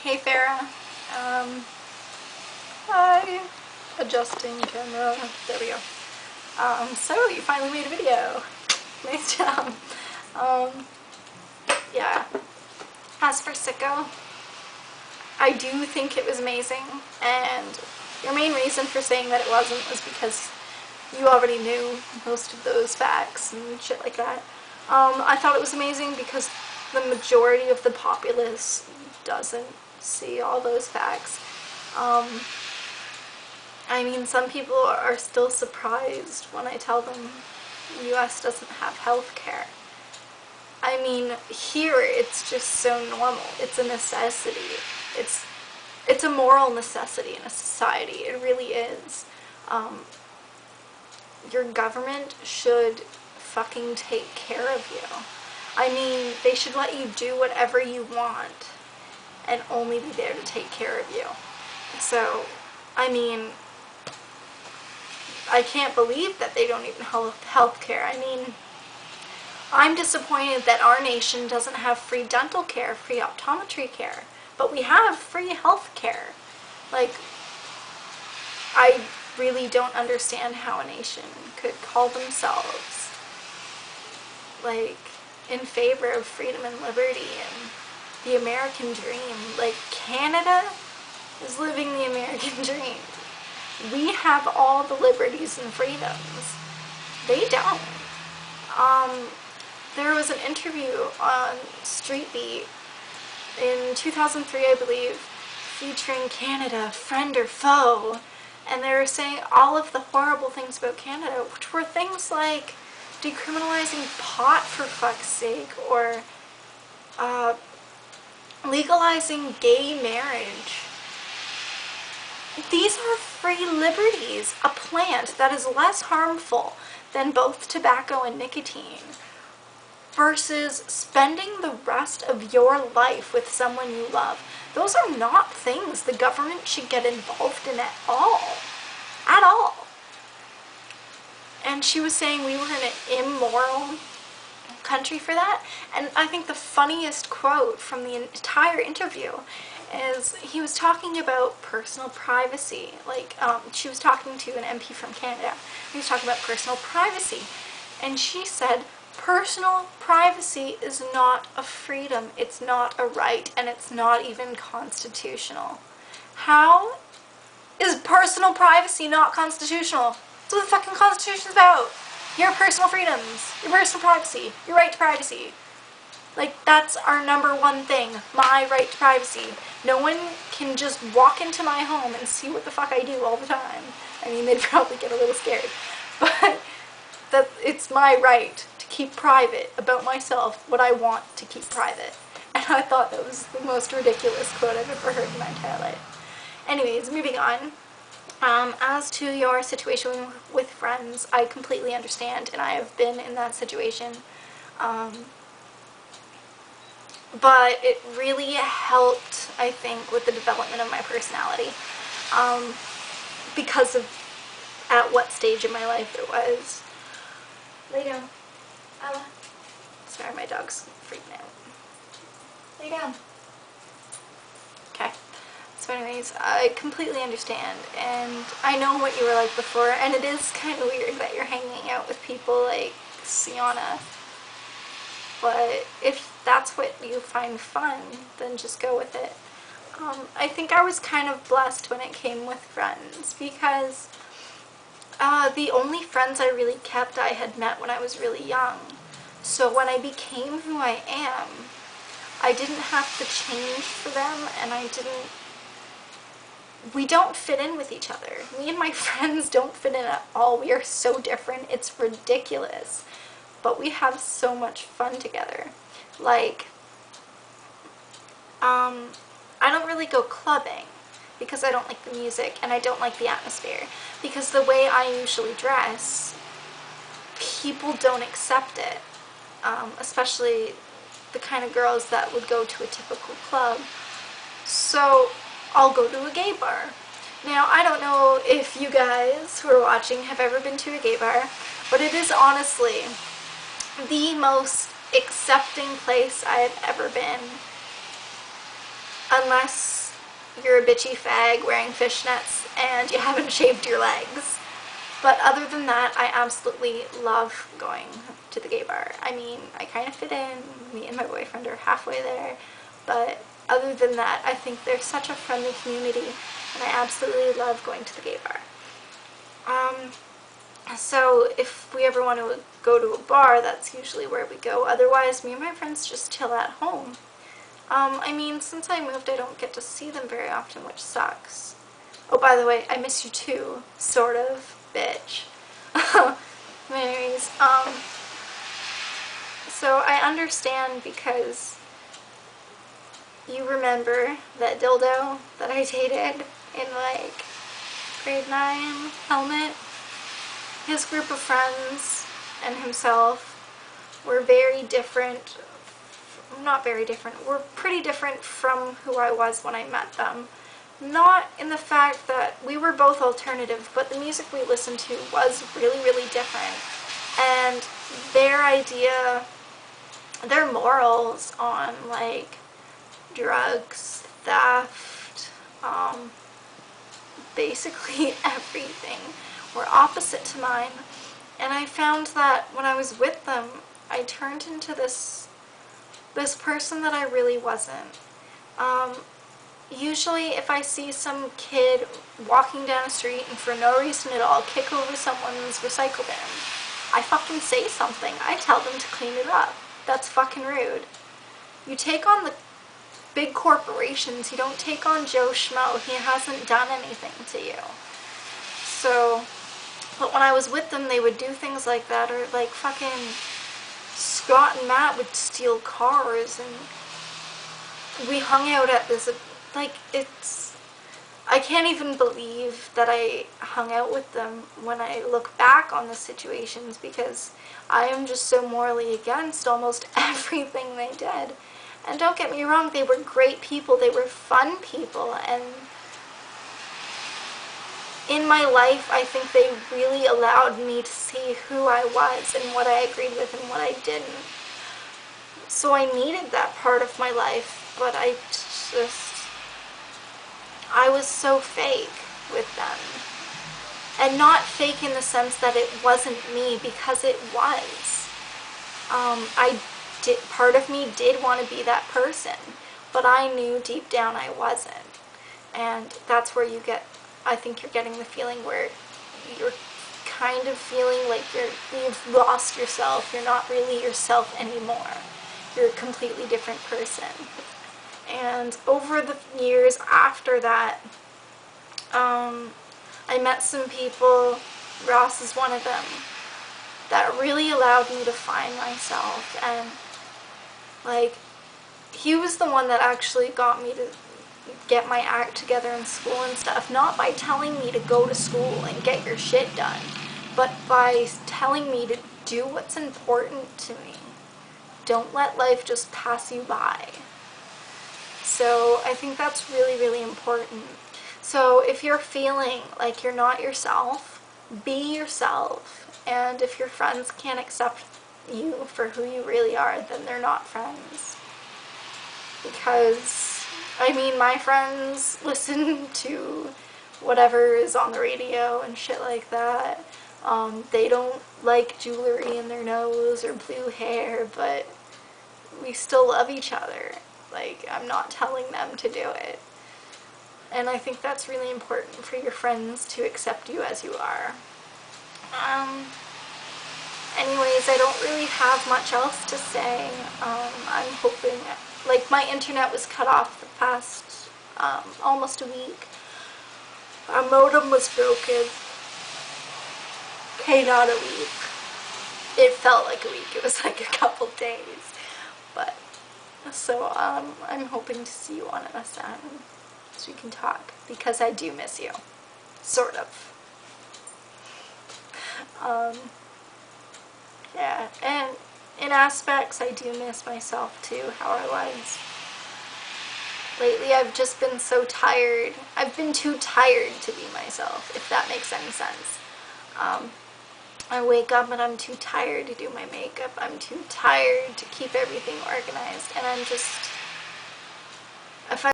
Hey Farah. Hi. Adjusting camera. There we go. So you finally made a video. Nice job. Yeah. As for Sicko, I do think it was amazing, and your main reason for saying that it wasn't was because you already knew most of those facts and shit like that. I thought it was amazing because the majority of the populace doesn't see all those facts. I mean, some people are still surprised when I tell them the US doesn't have health care. I mean, here it's just so normal. It's a necessity. It's a moral necessity in a society. It really is. Your government should fucking take care of you. I mean, they should let you do whatever you want and only be there to take care of you. So, I mean, I can't believe that they don't even have health care. I mean, I'm disappointed that our nation doesn't have free dental care, free optometry care, but we have free health care. Like, I really don't understand how a nation could call themselves, like, in favor of freedom and liberty and the American dream. Like, Canada is living the American dream. We have all the liberties and freedoms. They don't. There was an interview on Street Beat in 2003, I believe, featuring Canada, friend or foe, and they were saying all of the horrible things about Canada, which were things like decriminalizing pot, for fuck's sake, or legalizing gay marriage. These are free liberties. A plant that is less harmful than both tobacco and nicotine versus spending the rest of your life with someone you love. Those are not things the government should get involved in at all. At all. And she was saying we were in an immoral country for that. And I think the funniest quote from the entire interview is he was talking about personal privacy. Like, she was talking to an MP from Canada. He was talking about personal privacy. And she said, personal privacy is not a freedom, it's not a right, and it's not even constitutional. How is personal privacy not constitutional? That's what the fucking Constitution's about. Your personal freedoms, your personal privacy, your right to privacy. Like, that's our number one thing, my right to privacy. No one can just walk into my home and see what the fuck I do all the time. I mean, they'd probably get a little scared. But that it's my right to keep private about myself what I want to keep private. And I thought that was the most ridiculous quote I've ever heard in my entire life. Anyways, moving on. As to your situation with friends, I completely understand, and I have been in that situation. But it really helped, I think, with the development of my personality, because of at what stage in my life it was. Lay down. Ella. Sorry, my dog's freaking out. Lay down. Okay. So anyways, I completely understand, and I know what you were like before, and it is kind of weird that you're hanging out with people like Sienna. But if that's what you find fun, then just go with it. I think I was kind of blessed when it came with friends, because the only friends I really kept I had met when I was really young. So when I became who I am, I didn't have to change for them, and we don't fit in with each other. Me and my friends don't fit in at all. We are so different, it's ridiculous. But we have so much fun together. Like, I don't really go clubbing because I don't like the music and I don't like the atmosphere. Because the way I usually dress, people don't accept it. Especially the kind of girls that would go to a typical club. So I'll go to a gay bar. Now, I don't know if you guys who are watching have ever been to a gay bar, but it is honestly the most accepting place I have ever been. unless you're a bitchy fag wearing fishnets and you haven't shaved your legs. But other than that, I absolutely love going to the gay bar. I mean, I kind of fit in. Me and my boyfriend are halfway there. But other than that, I think they're such a friendly community, and I absolutely love going to the gay bar. So if we ever want to go to a bar, that's usually where we go. Otherwise, me and my friends just chill at home. I mean, since I moved, I don't get to see them very often, which sucks. Oh, by the way, I miss you too, sort of, bitch. Anyways, so I understand because you remember that dildo that I dated in, like, grade 9, Helmet? His group of friends and himself were very different. Not very different. Were pretty different from who I was when I met them. Not in the fact that we were both alternative, but the music we listened to was really, really different. And their idea, their morals on, like, drugs, theft, basically everything were opposite to mine. And I found that when I was with them, I turned into this person that I really wasn't. Usually if I see some kid walking down a street and for no reason at all kick over someone's recycle bin, I fucking say something. I tell them to clean it up. That's fucking rude. You take on the big corporations, you don't take on Joe Schmo. He hasn't done anything to you. So, but when I was with them, they would do things like that, or like fucking Scott and Matt would steal cars, and we hung out at this, like, I can't even believe that I hung out with them when I look back on the situations, because I am just so morally against almost everything they did. And don't get me wrong, they were great people, they were fun people, and in my life, I think they really allowed me to see who I was and what I agreed with and what I didn't. So I needed that part of my life, but I was so fake with them. And not fake in the sense that it wasn't me, because it was. Part of me did want to be that person, but I knew deep down I wasn't. And that's where you get, I think you're getting the feeling where you're kind of feeling like you've lost yourself. You're not really yourself anymore. You're a completely different person. And over the years after that, I met some people, Ross is one of them, that really allowed me to find myself. And like, he was the one that actually got me to get my act together in school and stuff, not by telling me to go to school and get your shit done, but by telling me to do what's important to me. Don't let life just pass you by. So I think that's really, really important. So if you're feeling like you're not yourself, be yourself. And if your friends can't accept you for who you really are, then they're not friends. Because, I mean, my friends listen to whatever is on the radio and shit like that. They don't like jewelry in their nose or blue hair, but we still love each other. Like, I'm not telling them to do it. And I think that's really important for your friends to accept you as you are. Anyways, I don't really have much else to say. I'm hoping, like, my internet was cut off the past almost a week. Our modem was broken. Okay, not a week. It felt like a week. It was like a couple days. But, so, I'm hoping to see you on MSN so we can talk, because I do miss you. Sort of. Yeah, and in aspects, I do miss myself too, how I was. Lately, I've just been so tired. I've been too tired to be myself, if that makes any sense. I wake up and I'm too tired to do my makeup. I'm too tired to keep everything organized, and I'm just, if I